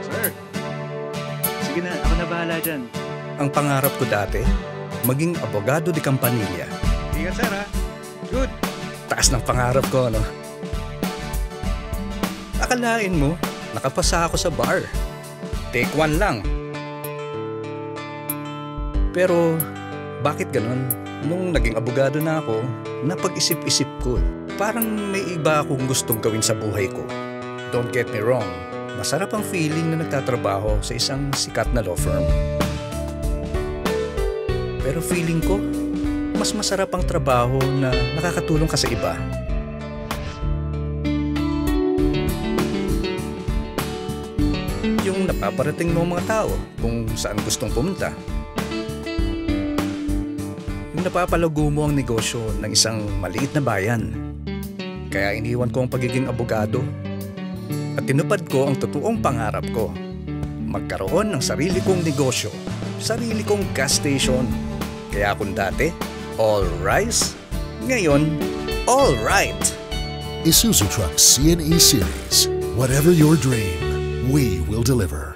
Sir, sige na, ako na bahala dyan. Ang pangarap ko dati, maging abogado de Campanilla. Ingat, sir, ha? Good. Taas ng pangarap ko, no? Akalain mo, nakapasa ako sa bar. Take one lang. Pero, bakit ganun? Nung naging abogado na ako, napag-isip-isip ko. Parang may iba akong gustong gawin sa buhay ko. Don't get me wrong, masarap ang feeling na nagtatrabaho sa isang sikat na law firm. Pero feeling ko, mas masarap ang trabaho na nakakatulong ka sa iba. Yung napaparating mo mga tao kung saan gustong pumunta. Yung napapalago mo ang negosyo ng isang maliit na bayan. Kaya iniwan ko ang pagiging abogado at tinupad ko ang totoong pangarap ko. Magkaroon ng sarili kong negosyo, sarili kong gas station. Kaya kung dati, all rice, ngayon, all right. Isuzu Truck CNE Series. Whatever your dream, we will deliver.